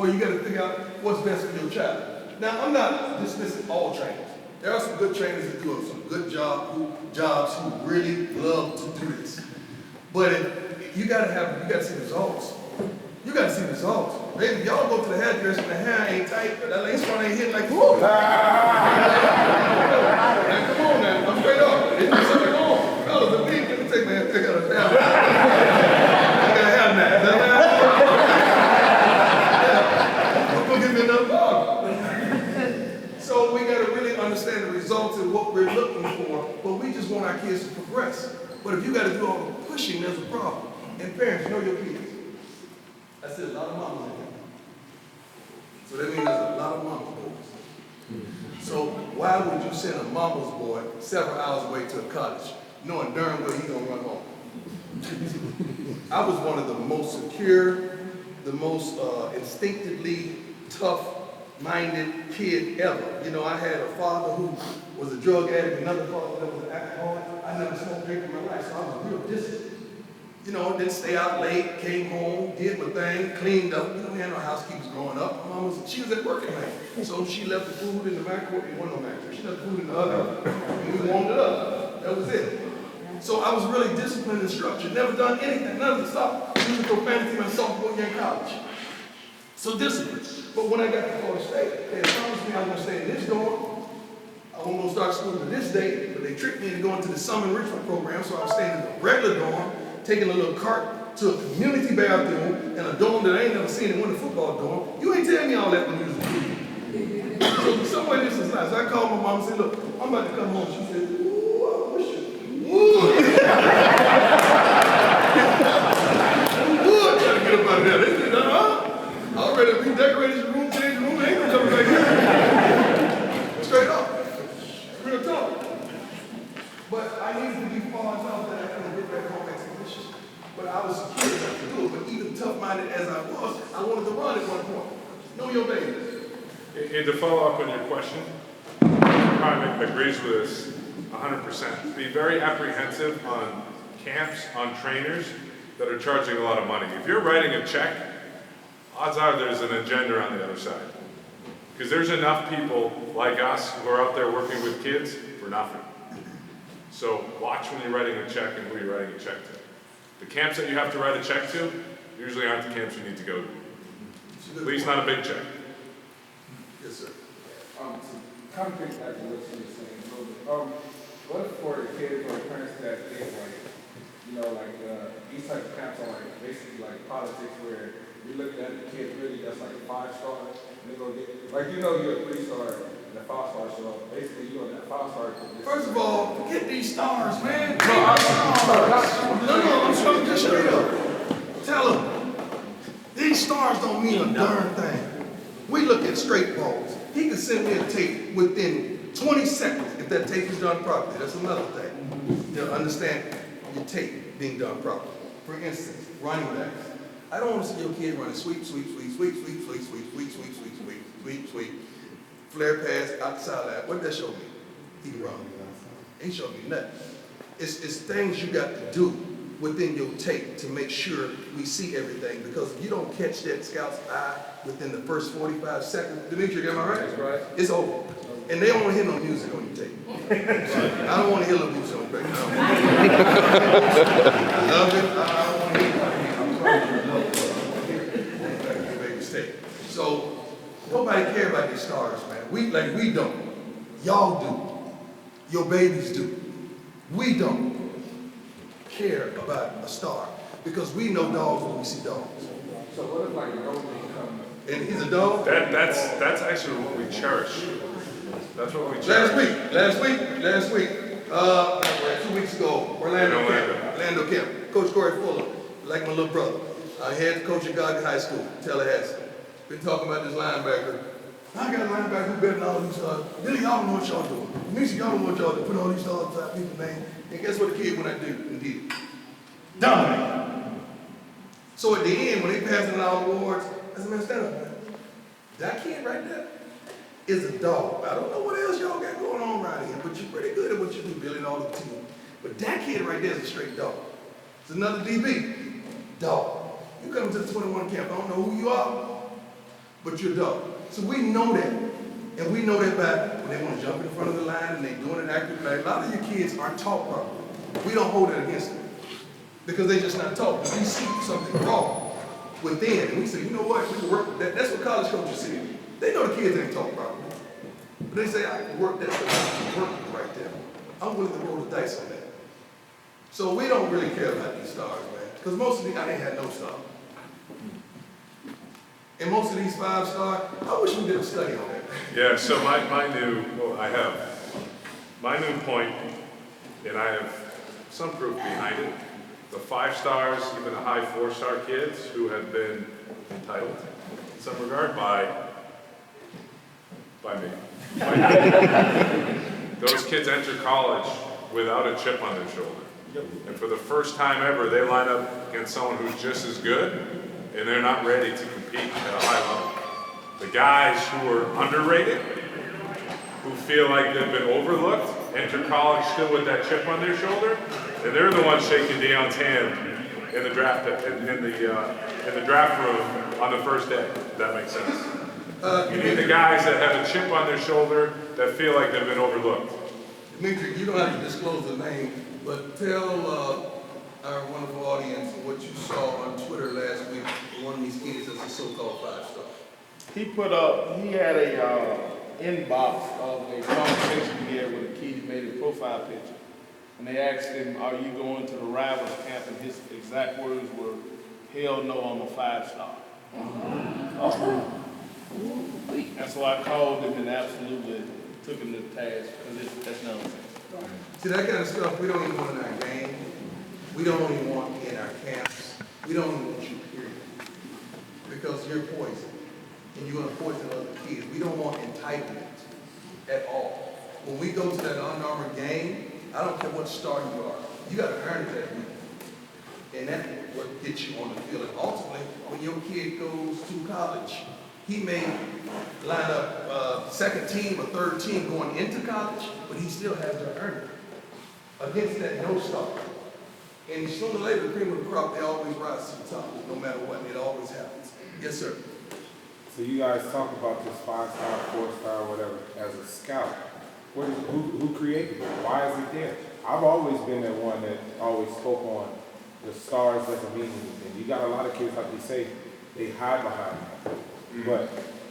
or you got to figure out what's best for your child. Now, I'm not dismissing all trainers. There are some good trainers that do some good jobs who really love to do this. But you got to see results. You got to see results. Baby, y'all go to the hairdresser and the hair ain't tight, but that lace front ain't hitting like, whoa. Now, come on now, I'm straight up. It's something wrong. Fellas, let me take my hair, pick out a hair. I got a hair now. Don't give me another bottle. So we got to really understand the results and what we're looking for, but we just want our kids to progress. But if you got to do all the pushing, there's a problem. And parents, know your kids. I said a lot of mamas in here. So that means there's a lot of mama's boys. So why would you send a mama's boy several hours away to a college, knowing darn well he's gonna run home? I was one of the most secure, the most instinctively tough-minded kid ever. You know, I had a father who was a drug addict, another father that was an alcoholic. I never smoked drink in my life, so I was real disciplined. You know, didn't stay out late, came home, did my thing, cleaned up. You know, we had no housekeepers growing up. My mom she was at work at night. So she left the food in the microwave. It wasn't no microwave. She left the food in the oven, and we warmed it up. That was it. So I was really disciplined and structured. Never done anything, none of the stuff. Using profanity my sophomore year in college. So discipline. But when I got to Florida State, they promised me I was going to stay in this dorm. I wasn't going to start school to this date, but they tricked me into going to the summer enrichment program, so I was staying in the regular dorm, taking a little cart to a community bathroom in a dorm that I ain't never seen in one of the football dorm. You ain't telling me all that when you was a kid. So somewhere this is nice. So I called my mom and said, look, I'm about to come home. She said, ooh, I wish you would. Trying to get up out of there. They said, I already redecorated your room, changed the room, ain't gonna come back here. Straight up. Real talk. But I needed to be far enough that I couldn't get back home expedition. But I was secure enough to do it. But even tough-minded as I was, I wanted to run at one point. Know your babies. And to follow up on your question, Prime agrees with us 100%. Be very apprehensive on camps, on trainers that are charging a lot of money. If you're writing a check, odds are there's an agenda on the other side. Because there's enough people like us who are out there working with kids for nothing. So watch when you're writing a check and who you're writing a check to. The camps that you have to write a check to usually aren't the camps you need to go to. At least not a big check. Yes, sir. To kind of think back to what you were saying a little bit, what if for the kids or the parents that think like, you know, like these type of camps are like basically like politics where you're looking at the kid really that's like a 5-star, and they go get, like you know you're a 3-star and a 5-star show up. Basically you on that 5-star. First of all, forget these stars, man. No, I'm talking just straight up. Tell them, these stars don't mean a darn thing. We look at straight balls. He can send me a tape within 20 seconds if that tape is done properly. That's another thing. They'll understand your tape being done properly. For instance, running backs. I don't want to see your kid running sweep, sweep, sweep, sweep, sweep, sweep, sweep, sweep, sweep, sweep, sweep, sweep, sweep, flare pass, outside that. What did that show me? He can run. Ain't showing me nothing. It's things you got to do within your tape to make sure we see everything, because if you don't catch that scout's eye within the first 45 seconds, Dimitri, am I right? That's right. It's over. And they don't want to hear no music on your tape. I don't want to hear no music on your tape. I love it. I don't want to hear it. So nobody care about these stars, man. We don't. Y'all do. Your babies do. We don't care about a star because we know dogs when we see dogs. So what if like a dog come? And he's a dog? That's actually what we cherish. That's what we cherish. Last week, 2 weeks ago, Orlando Kemp, Coach Corey Fuller, like my little brother, head coach at Goddard High School, Tallahassee. Been talking about this linebacker. I got a linebacker who better than all these stars. Really, y'all don't know what y'all doing. Y'all don't know what y'all doing. Put all these stars beside people's names. And guess what the kid went out and did? Dominate. So at the end, when they passing out awards, I said, man, stand up, man. That kid right there is a dog. I don't know what else y'all got going on right here, but you're pretty good at what you do, Billy, and all the team. But that kid right there is a straight dog. It's another DB. Dog. You come to the 21 camp, I don't know who you are, but you're dope. So we know that. And we know that by when they want to jump in front of the line and they're doing it accurately. Like, a lot of your kids aren't taught properly. We don't hold it against them because they're just not taught. We see something wrong within, and we say, you know what, we can work with that. That's what college coaches see. They know the kids ain't taught properly. But they say, I can work that stuff. Work right there. I'm willing to roll the dice on that. So we don't really care about these stars, man. Because most of these, I didn't have no star. And most of these 5-star, I wish we did a study on that. Yeah, so my new point, and I have some proof behind it. The 5 stars, even the high 4-star kids who have been entitled in some regard by me. Those kids enter college without a chip on their shoulder. And for the first time ever, they line up against someone who's just as good, and they're not ready to compete at a high level. The guys who are underrated, who feel like they've been overlooked, enter college still with that chip on their shoulder, and they're the ones shaking Deion's hand in the draft in the draft room on the first day. If that makes sense. You need the guys that have a chip on their shoulder that feel like they've been overlooked. Dimitri, you don't have to disclose the name, but tell our wonderful audience what you saw on Twitter last week for one of these kids as a so-called 5-star. He had a inbox of a conversation he had with a kid. He made a profile picture. And they asked him, are you going to the Rivals camp? And his exact words were, hell no, I'm a 5-star. And so I called him and absolutely took him to task, because that's nonsense. See, that kind of stuff we don't even want in our game. We don't even want in our camps. We don't even want you, period. Because you're poison. And you're going to poison other kids. We don't want entitlement at all. When we go to that Under Armour game, I don't care what star you are. You got to earn it that week. And that's what gets you on the field. And ultimately, when your kid goes to college, he may line up second team or third team going into college, but he still has to earn it against that no star. And sooner or later, the cream of the crop, they always rise to the top, no matter what. It always happens. Yes, sir. So you guys talk about this 5-star, 4-star, whatever, as a scout. Who created it? Why is it there? I've always been that one that always spoke on the stars doesn't mean anything. You got a lot of kids, like you say, they hide behind that. But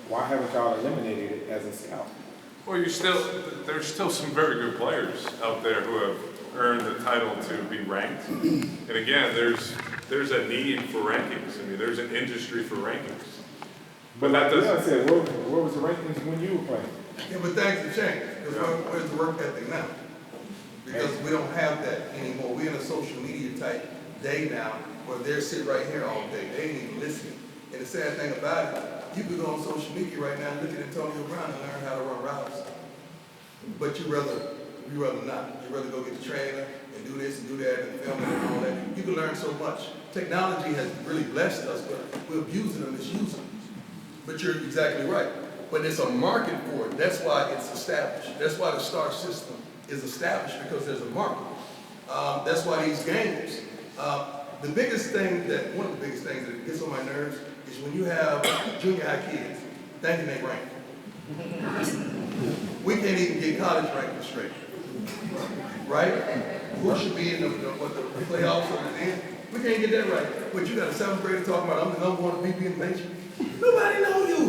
why haven't y'all eliminated it as a scout? Well, there's still some very good players out there who have earned the title to be ranked. And again, there's a need for rankings. I mean, there's an industry for rankings. But that doesn't. I said, where was the rankings when you were playing? Yeah, but things have changed. Because where's the work ethic now? Because we don't have that anymore. We're in a social media type day now where they're sitting right here all day. They ain't even listening. And the sad thing about it, you can go on social media right now and look at Antonio Brown and learn how to run routes. But you rather not. You rather go get the trainer and do this and do that and film it and all that. You can learn so much. Technology has really blessed us, but we're abusing and misusing it. But you're exactly right. But it's a market for it. That's why it's established. That's why the star system is established, because there's a market. That's why these games, one of the biggest things that gets on my nerves is when you have junior high kids thinking they rank. We can't even get college rankings straight. Right? Who should be in the playoffs or the end? We can't get that right. But you got a 7th grader talking about, I'm the number 1 VP in the nation. Nobody know you.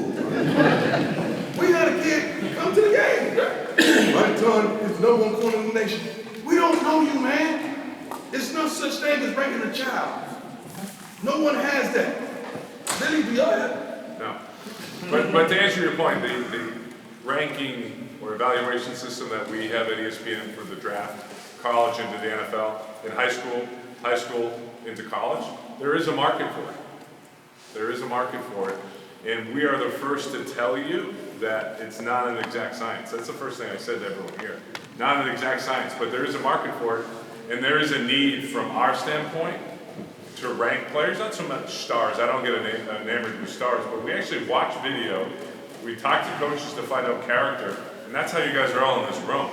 We had a kid come to the game. My son is the number 1 corner in the nation. We don't know you, man. There's no such thing as ranking a child. No one has that. Really, do y'all have? No. But to answer your point, the ranking or evaluation system that we have at ESPN for the draft, college into the NFL, in high school into college, there is a market for it. There is a market for it. And we are the first to tell you that it's not an exact science. That's the first thing I said to everyone here. Not an exact science, but there is a market for it. And there is a need from our standpoint to rank players, not so much stars. I don't get enamored with stars, but we actually watch video. We talk to coaches to find out character. And that's how you guys are all in this room.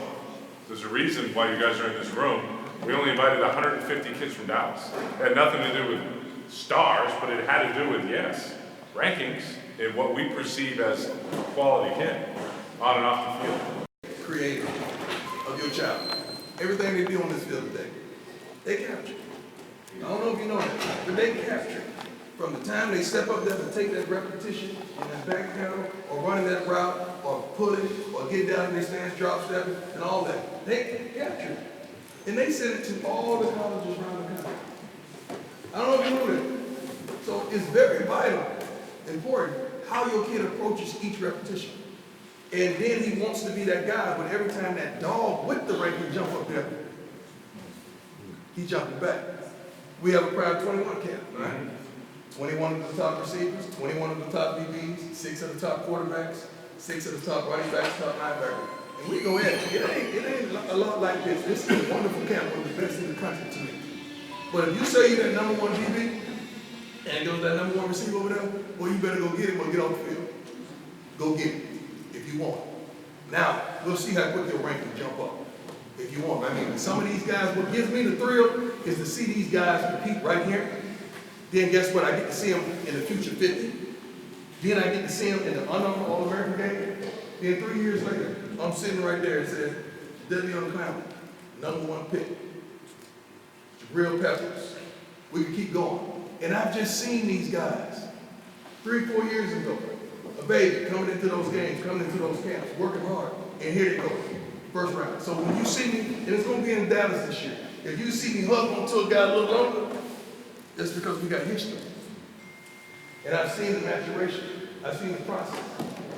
There's a reason why you guys are in this room. We only invited 150 kids from Dallas. It had nothing to do with stars, but it had to do with, yes, rankings in what we perceive as a quality kid on and off the field. Creator of your child. Everything they do on this field today, they capture. I don't know if you know that, but they capture. From the time they step up there to take that repetition in that back pedal, or running that route, or pulling, or get down in their stance, drop stepping, and all that, they capture. And they send it to all the colleges around the country. I don't know if you know that. So it's very vital, important, how your kid approaches each repetition. And then he wants to be that guy, but every time that dog with the ranking jump up there, he jumping back. We have a proud 21 camp, right? 21 of the top receivers, 21 of the top DBs, 6 of the top quarterbacks, 6 of the top running backs, top linebackers. And we go ahead. It ain't a lot like this. This is a wonderful camp, one of the best in the country to me. But if you say you're that number 1 DB, and goes that number 1 receiver over there, well, you better go get him or get off the field. Go get him if you want. Now, we'll see how quick your rank can jump up if you want. I mean, some of these guys, what gives me the thrill is to see these guys compete right here. Then guess what? I get to see them in the future 50. Then I get to see them in the unknown All-American game. Then 3 years later, I'm sitting right there and says, Deion Clown, number 1 pick. Real Peppers. We can keep going. And I've just seen these guys 3-4 years ago, a baby coming into those games, coming into those camps, working hard, and here they go, first round. So when you see me, and it's going to be in Dallas this year, if you see me hug onto a guy a little longer, that's because we got history. And I've seen the maturation, I've seen the process,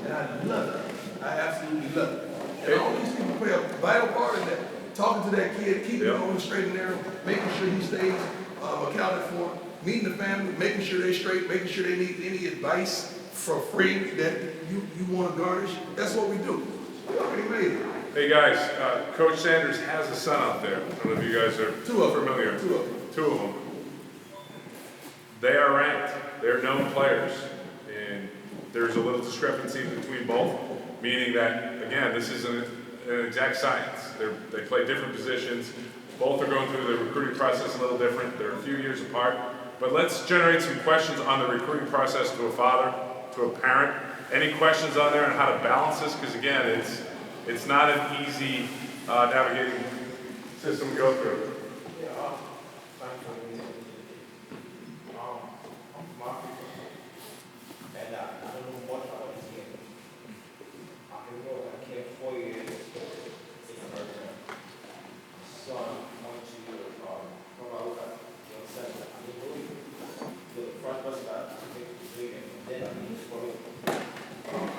and I love it. I absolutely love it. And all these people play a vital part in that. Talking to that kid, keeping him on the straight and narrow, making sure he stays accounted for, meeting the family, making sure they're straight, making sure they need any advice for free that you want to garnish. That's what we do. We already made it. Hey guys, Coach Sanders has a son out there. I don't know if you guys are familiar. Two of them. They are ranked. They're known players. And there's a little discrepancy between both, meaning that, again, this isn't an exact science. They play different positions. Both are going through the recruiting process a little different. They're a few years apart. But let's generate some questions on the recruiting process to a father, to a parent. Any questions on there on how to balance this? Because again, it's not an easy navigating system to go through. I'm from Africa, and I don't know much about this game. I can go, I came 4 years in America. Son, went to from Aruba, you understand? I didn't know you. The first person that took me to the league, and then I moved for it. Hold on.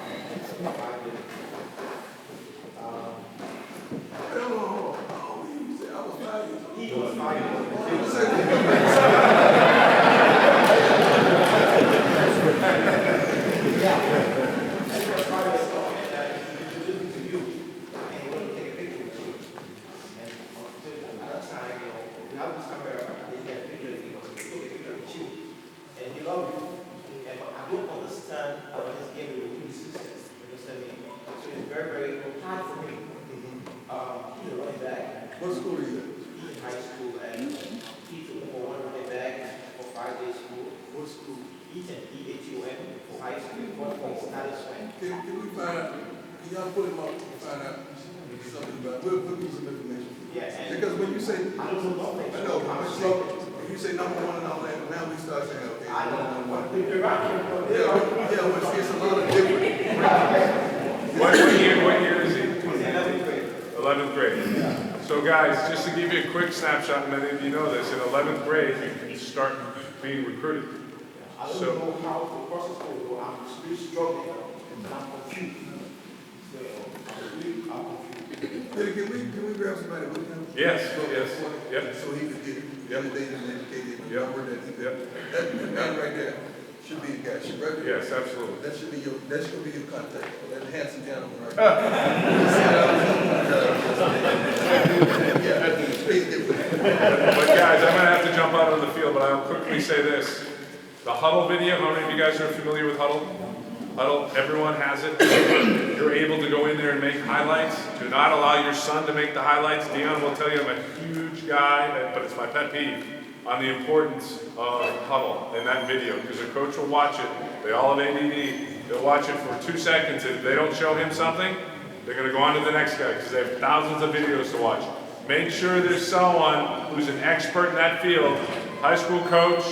You said I was 5 years old. He was 5 years old. What school are you at? In high school, and he took me for 1 day back for 5 days school. What school? Eaton, E-H-U-N, for high school, 1 point status when. Can we find out? Can y'all put him up and find out something about? We'll give some information. Yeah, and Because when you say, I don't know nothing. I know, but when you say number 1 in Orlando, now we start saying, okay. I don't know number 1. what you're right. Yeah, but it's a lot of different. What year is he? 11th grade. 11th grade. So guys, just to give you a quick snapshot, many of you know this, in 11th grade, you can start being recruited. I don't know how the process will go. I'm still struggling, and I'm confused. So, I'm confused. Can we grab somebody with him? Yes, yes, yep. So he could get validated and educated and Yep. number that he Yep. That man right there should be the guy. Should right there. Yes, absolutely. That should be that's gonna be your contact. That handsome gentleman right there. But guys, I'm gonna have to jump out on the field, but I'll quickly say this. The Huddle video, how many of you guys are familiar with Huddle? Huddle, everyone has it. You're able to go in there and make highlights. Do not allow your son to make the highlights. Deion will tell you I'm a huge guy, but it's my pet peeve. on the importance of huddle in that video, because the coach will watch it. They all have ADD. They'll watch it for 2 seconds. If they don't show him something, they're going to go on to the next guy because they have thousands of videos to watch. Make sure there's someone who's an expert in that field, high school coach,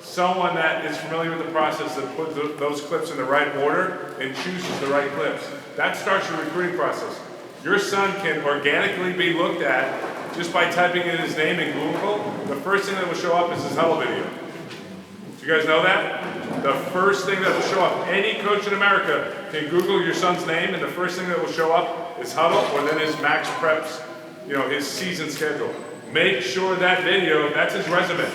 someone that is familiar with the process that puts those clips in the right order and chooses the right clips. That starts your recruiting process. Your son can organically be looked at just by typing in his name in Google. The first thing that will show up is his huddle video. Do you guys know that? The first thing that will show up, any coach in America can Google your son's name, and the first thing that will show up is huddle, or then his max preps, his season schedule. Make sure that video, that's his resume.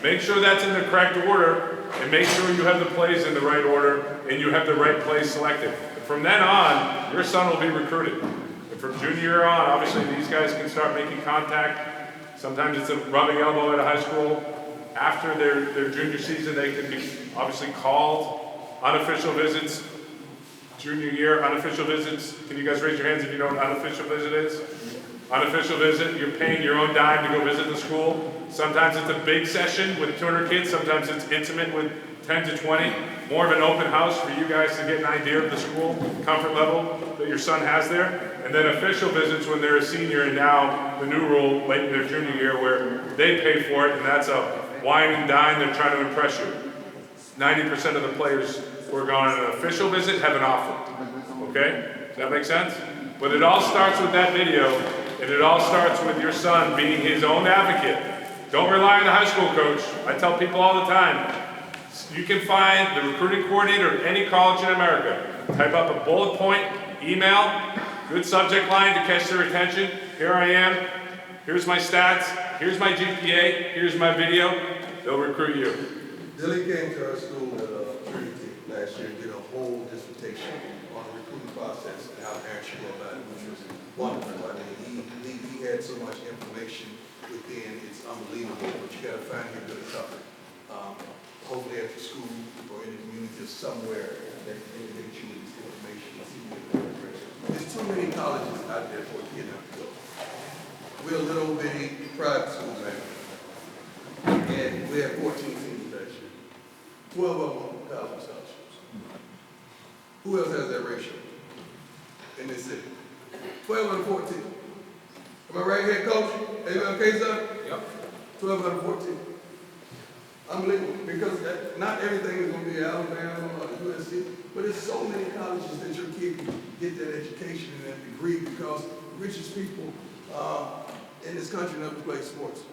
Make sure that's in the correct order, and make sure you have the plays in the right order, and you have the right plays selected. From then on, your son will be recruited. And from junior year on, obviously these guys can start making contact. Sometimes it's a rubbing elbow at a high school. After their junior season, they can be obviously called. Unofficial visits, junior year, unofficial visits. Can you guys raise your hands if you know what an unofficial visit is? Unofficial visit, you're paying your own dime to go visit the school. Sometimes it's a big session with 200 kids, sometimes it's intimate with 10 to 20. More of an open house for you guys to get an idea of the school comfort level that your son has there. And then official visits when they're a senior, and now the new rule late in their junior year where they pay for it, and that's a wine and dine, they're trying to impress you. 90% of the players who are going on an official visit have an offer. Okay? Does that make sense? But it all starts with that video, and it all starts with your son being his own advocate. Don't rely on the high school coach. I tell people all the time, you can find the recruiting coordinator at any college in America. Type up a bullet point, email, good subject line to catch their attention. Here I am. Here's my stats. Here's my GPA. Here's my video. They'll recruit you. Billy came to our school at Trinity last year and did a whole dissertation on the recruiting process and how parents should go about it, which was wonderful. I mean, he had so much information within, it's unbelievable, but you got to find him really tough. Hopefully at the school or in the community, just somewhere that they you with this information. There's too many colleges out there for a kid not to go. We're a little bitty private school, man. And we have 14 teams last year. 12 of them on college scholarships. Who else has that ratio in this city? 12 out of 14. Am I right here, Coach? Okay, son? Yep. 12 out of 14. Unbelievable, because not everything is going to be Alabama or USC, but there's so many colleges that your kid can get that education and that degree, because the richest people in this country never play sports.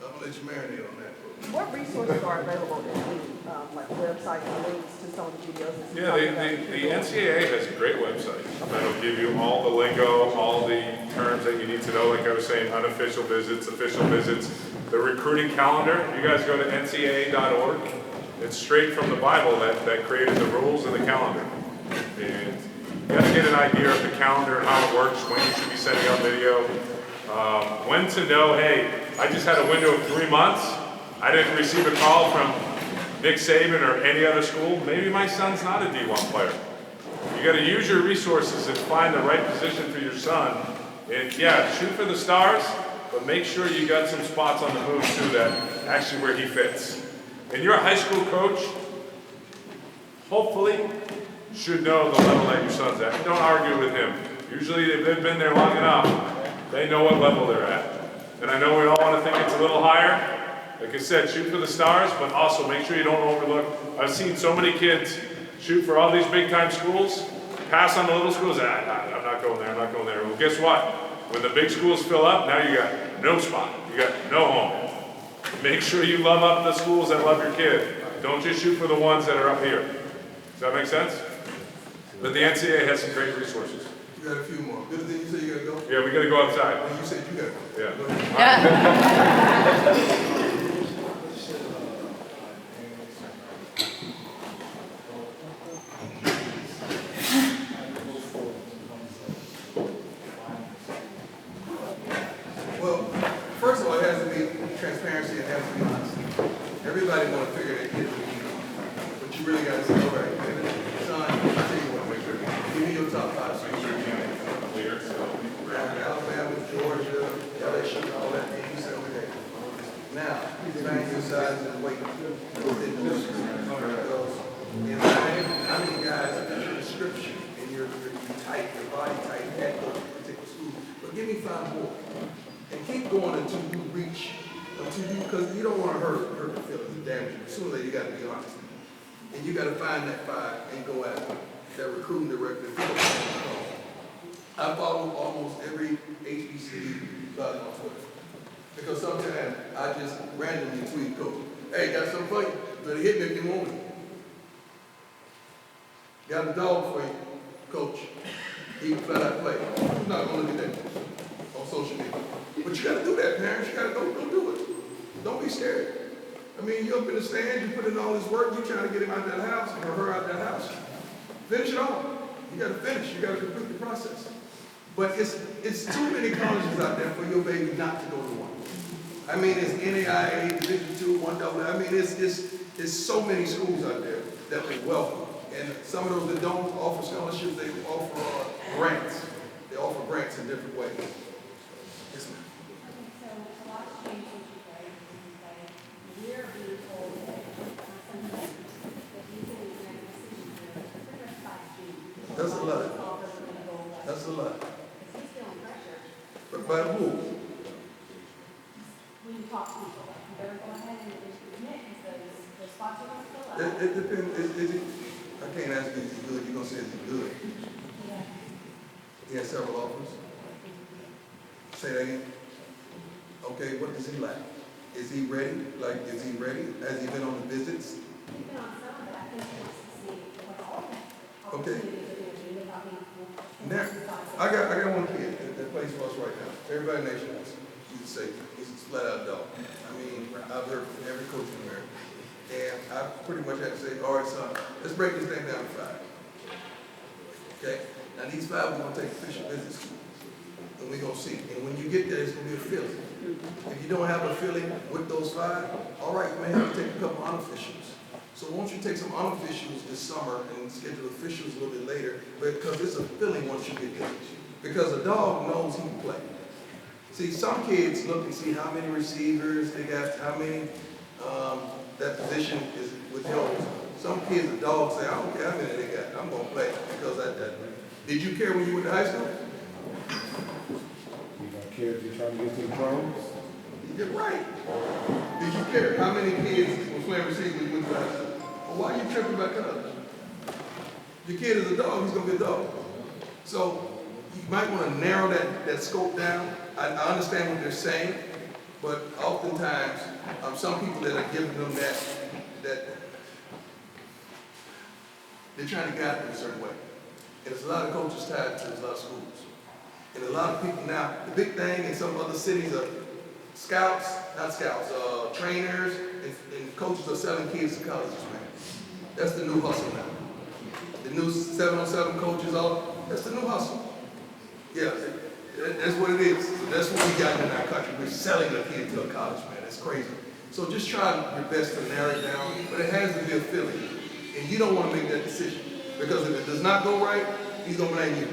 I'm going to let you marinate on that. What resources are available in the like websites and links to some of the videos? The NCAA has a great website that'll give you all the lingo, all the terms that you need to know. Like I was saying, unofficial visits, official visits, the recruiting calendar. You guys go to ncaa.org. It's straight from the Bible that created the rules and the calendar. And you have to get an idea of the calendar and how it works, when you should be sending out video, when to know, hey, I just had a window of 3 months. I didn't receive a call from Nick Saban or any other school. Maybe my son's not a D1 player. You got to use your resources and find the right position for your son. And yeah, shoot for the stars, but make sure you got some spots on the move too that actually where he fits. And you're a high school coach, hopefully should know the level that your son's at. Don't argue with him. Usually if they've been there long enough, they know what level they're at. And I know we all want to think it's a little higher. Like I said, shoot for the stars, but also make sure you don't overlook. I've seen so many kids shoot for all these big-time schools, pass on the little schools, I'm not going there, I'm not going there. Well, guess what? When the big schools fill up, now you got no spot, you got no home. Make sure you love up the schools that love your kid. Don't just shoot for the ones that are up here. Does that make sense? But the NCAA has some great resources. You got a few more. Good thing you said you got to go? Yeah, we got to go outside. And you said you got to go. Yeah. Go ahead. Well, first of all, it has to be transparency, it has to be honesty. Everybody want to figure their kids are easy, but you really got to say, all right, son, I tell you what, give me your top 5 schools. Alabama, Georgia, LSU, all that. And you say, Now, find your size and weight within the description. How many guys have got your description and your type, your body type at those particular schools? But give me 5 more. And keep going until you reach, because you don't want to hurt the feelings and damage them. Sooner or later, you got to be honest. And you got to find that 5 and go after that recruiting director. I follow almost every HBCU on Twitter. Because sometimes I just randomly tweet coach, hey, got something for you? Better hit me if you want me. Got a dog for you, coach. He can flat out play. Who's not going to look at that on social media? But you got to do that, parents. You got to go do it. Don't be scared. I mean, you up in the stand, you put in all this work, you trying to get him out that house or her out that house. Finish it off. You got to finish. You got to complete the process. But it's too many colleges out there for your baby not to go to one. I mean, it's NAIA, Division II, 1AA. I mean, it's so many schools out there that we welcome. And some of those that don't offer scholarships, they offer grants. They offer grants in different ways. Yes, ma'am. So a lot's changed since you guys, we're being told that some that usually we make decisions pretty much by June. That's a lot. That's a lot. He's feeling pressure. But by who? When you talk to people, like, you better go ahead and admit, because the spots are going to fill up. It depends. I can't ask you if he's good. You're going to say is he good. Yeah. He has several offers. Say that again. Okay, what does he like? Is he ready? Is he ready? Has he been on the visits? He's been on some, but I think he wants to see what all the Okay. opportunities are going to be without being. Now, I got one kid that plays for us right now. Everybody in the nation wants him. He's a safety. He's a flat out dog. I mean, I've heard from every coach in America. And I pretty much had to say, all right, son, let's break this thing down to 5. Okay? Now these 5 we're gonna take official visits to. And we're gonna see. And when you get there, it's gonna be a feeling. If you don't have a feeling with those 5, all right, you may have to take a couple unofficials. So won't you take some unofficials this summer and schedule officials a little bit later, because it's a feeling once you get there. Because a dog knows he can play. See, some kids look and see how many receivers they got, how many that position is withheld. Some kids, the dogs say, I don't care how many they got, I'm gonna play because I that. Did you care when you went to high school? You don't care if you're trying to get to the pros? You're right. Did you care how many kids were playing receiver when you went to high school? Well, why are you tripping about college? Your kid is a dog, he's gonna be a dog. So you might want to narrow that scope down. I understand what they're saying, but oftentimes some people that are giving them that they're trying to guide them a certain way. And there's a lot of coaches tied to a lot of schools. And a lot of people now, the big thing in some other cities are trainers, and coaches are selling kids to colleges, man. That's the new hustle now. The new 7-on-7 coaches, that's the new hustle. Yeah, that's what it is. So that's what we got in our country. We're selling a kid to a college, man. That's crazy. So just try your best to narrow it down, but it has to be a feeling. And you don't want to make that decision. Because if it does not go right, he's going to blame you.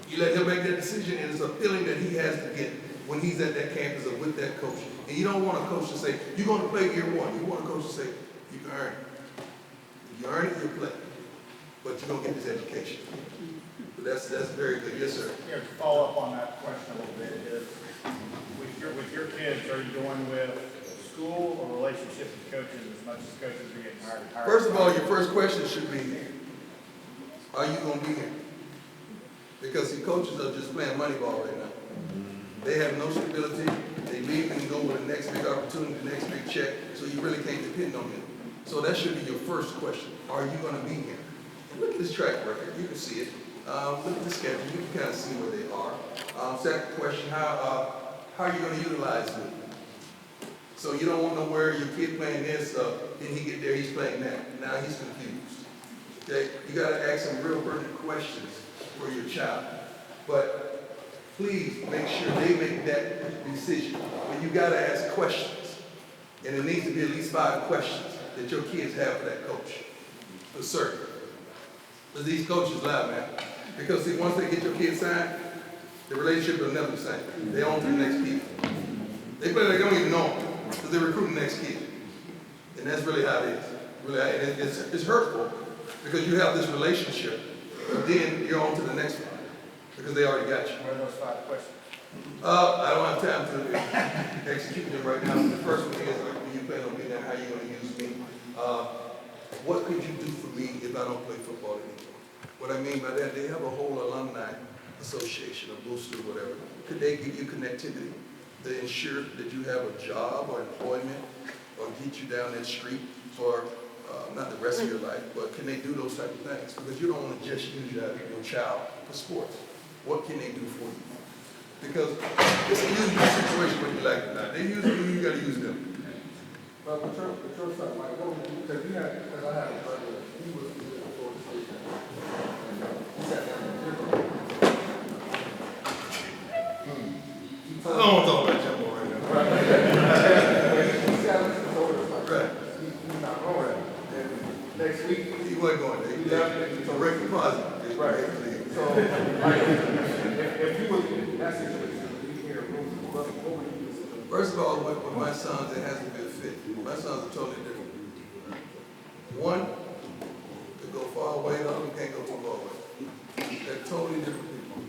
You let him make that decision, and it's a feeling that he has to get when he's at that campus or with that coach. And you don't want a coach to say, you're going to play year 1. You want a coach to say, you can earn it. If you earn it, you'll play. But you're going to get this education. But that's very good. Yes, sir. Yeah, to follow up on that question a little bit is, with your kids, are you going with school or relationship with coaches as much as coaches are getting hired? First of all, your first question should be, are you going to be here? Because the coaches are just playing money ball right now. They have no stability. They leave and go with the next big opportunity, the next big check, so you really can't depend on them. So that should be your first question. Are you going to be here? And look at this track record. You can see it. Look at the schedule. You can kind of see where they are. Second question, how are you going to utilize them? So you don't want to know where your kid playing this, then he get there, he's playing that. Now he's confused. Okay? You got to ask some real pertinent questions for your child. But please make sure they make that decision. But you got to ask questions. And it needs to be at least 5 questions that your kids have for that coach. For certain. But these coaches lie, man. Because see, once they get your kid signed, the relationship will never be the same. They on to the next people. They play like they don't even know them. because they're recruiting the next kid. And that's really how it is. Really, and it's hurtful because you have this relationship, but then you're on to the next one because they already got you. What are those 5 questions? I don't have time to execute them right now. The first one is, when you plan on being there, how you going to use me? What could you do for me if I don't play football anymore? What I mean by that, they have a whole alumni association, a booster, whatever. Could they give you connectivity to ensure that you have a job or employment or get you down that street for not the rest of your life, but can they do those type of things? Because you don't want to just use your child for sports. What can they do for you? Because it's a usual situation whether you like it or not. They use you, you got to use them. But your son, like, because I had a brother, he was in Florida State. And he sat down in the gym. I don't want to talk about Jumbo right now. He sat down and told us, like, Right. he's not going there. And next week, He wasn't going there. he left and he It's a told direct deposit. Right. So, like, if you was in that situation, you hear rules, what would you do? First of all, with my sons, it has to be a fit. My sons are totally different. One could go far away, the other one can't go too far away. They're totally different people.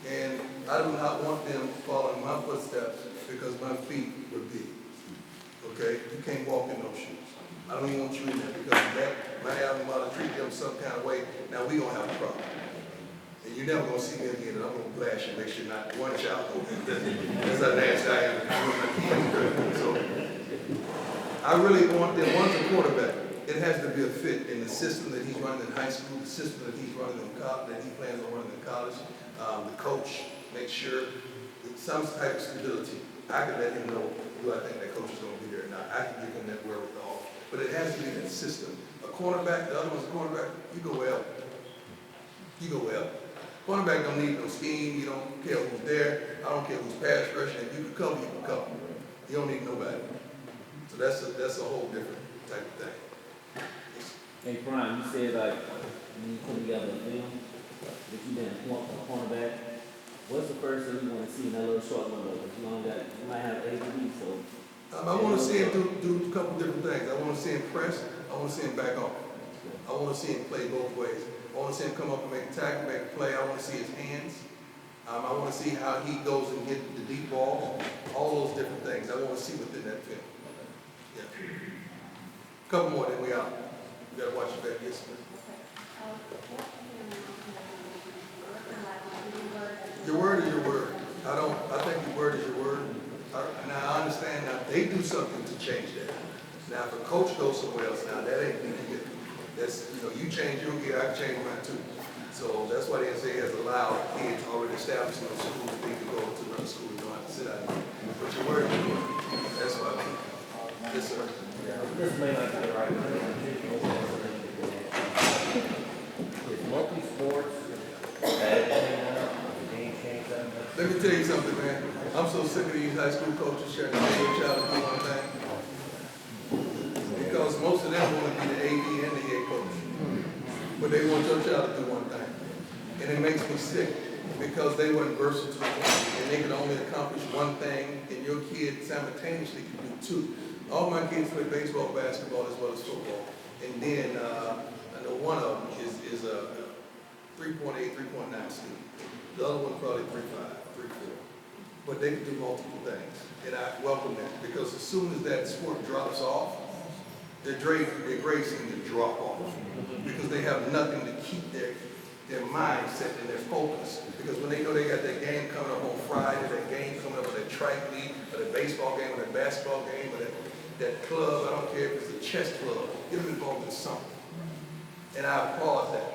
And I do not want them following my footsteps because my feet were big. Okay? You can't walk in those shoes. I don't even want you in there because that might have them to treat them some kind of way. Now we gonna have a problem. And you're never gonna see me again, and I'm gonna blast you, make sure not one child goes. That's how nasty I am. So I really want them, one's a quarterback. It has to be a fit in the system that he's running in high school, the system that he's running in college, that he plans on running in college. The coach makes sure that some type of stability. I can let him know, do I think that coach is gonna be there or not. I can give him that wherewithal. But it has to be that system. A cornerback, the other one's a cornerback, you go well. You go well. Cornerback don't need no scheme, you don't care who's there, I don't care who's pass rushing, if you can cover, you can cover. You don't need nobody. So that's a whole different type of thing. Hey, Brian, you said like when you put together a film that you didn't want for cornerback. What's the first thing you want to see in that little short window? You might have ADD, so. I want to see him do a couple different things. I want to see him press, I want to see him back off. I want to see him play both ways. I want to see him come up and make a tackle, make a play. I want to see his hands. I want to see how he goes and get the deep ball. All those different things. I want to see within that film. Yeah. A couple more, then we out. You got to watch your back. Yes, sir. Your word is your word. I think your word is your word. Now I understand now they do something to change that. Now if a coach goes somewhere else, now that ain't me. That's, you change your gear, I can change mine too. So that's why the NCAA has allowed kids already established in those schools that they can go to another school and don't have to sit out there. But your word is your word. That's what I mean. Yes, sir. This may not be the right thing. Is multi-sports bad thing now? Can you change that? Let me tell you something, man. I'm so sick of these high school coaches trying to tell your child to do one thing. Because most of them want to be the AD and the head coach. But they want your child to do one thing. And it makes me sick because they weren't versatile and they could only accomplish one thing and your kid simultaneously can do two. All my kids play baseball, basketball, as well as football. And then I know one of them is a 3.8, 3.9 student. The other one probably 3.5, 3.4. But they can do multiple things. And I welcome that because as soon as that sport drops off, their grades seem to drop off because they have nothing to keep their mindset and their focus. Because when they know they got that game coming up on Friday, that game coming up, or that track meet, or that baseball game, or that basketball game, or that club, I don't care if it's a chess club, get them involved in something. And I applaud that.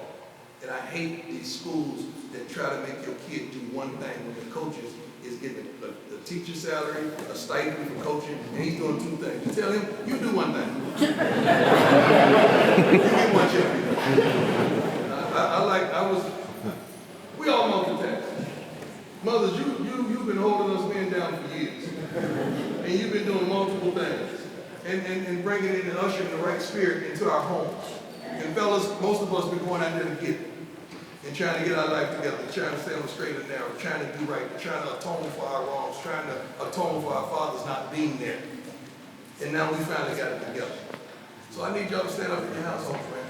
And I hate these schools that try to make your kid do one thing when the coaches is getting a teacher's salary, a stipend for coaching, and he's doing two things. You tell him, you do one thing. You get one check. We all multitask. Mothers, you've been holding us men down for years. And you've been doing multiple things. And bringing in and ushering the right spirit into our homes. And fellas, most of us been going out there to get it. And trying to get our life together, trying to stay on the straight and narrow, trying to do right, trying to atone for our wrongs, trying to atone for our fathers not being there. And now we finally got it together. So I need y'all to stand up in your household, friend,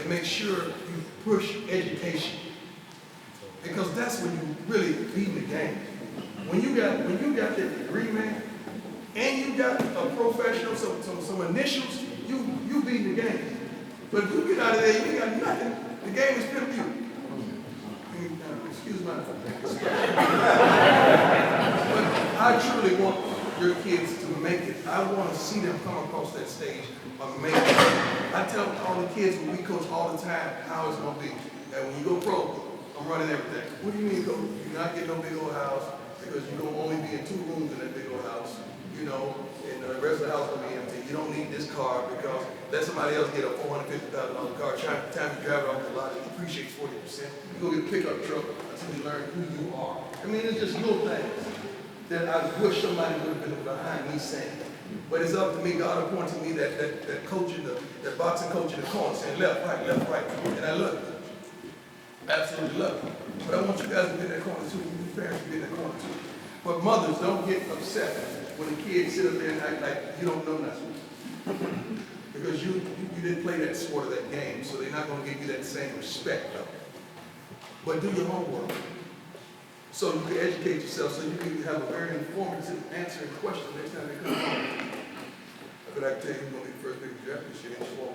and make sure you push education. Because that's when you really beat the game. When you got that degree, man, and you got a professional, some initials, you beat the game. But if you get out of there, you ain't got nothing. The game is pimped you. Excuse my but I truly want your kids to make it. I want to see them come across that stage and make it. I tell all the kids when we coach all the time how it's going to be. That when you go pro, I'm running everything. What do you mean, coach? You're not getting no big old house because you're going to only be in 2 rooms in that big old house, you know, and the rest of the house will be empty. You don't need this car because let somebody else get a $450,000 car. Time you drive it off the lot, it depreciates 40%. You go get a pickup truck until you learn who you are. I mean, it's just little things that I wish somebody would have been behind me saying. But it's up to me. God appointed me that coaching, that boxing coach in the corner, saying left, right. And I love it. Absolutely love it. But I want you guys to be in that corner too. Your parents to be in that corner too. But mothers, don't get upset when the kids sit up there and act like you don't know nothing. Because you didn't play that sport or that game, so they're not going to give you that same respect though. But do your homework. So you can educate yourself, so you can have a very informative answering question next time they come home. But I can tell you, who's going to be the first big draft this year in the fall.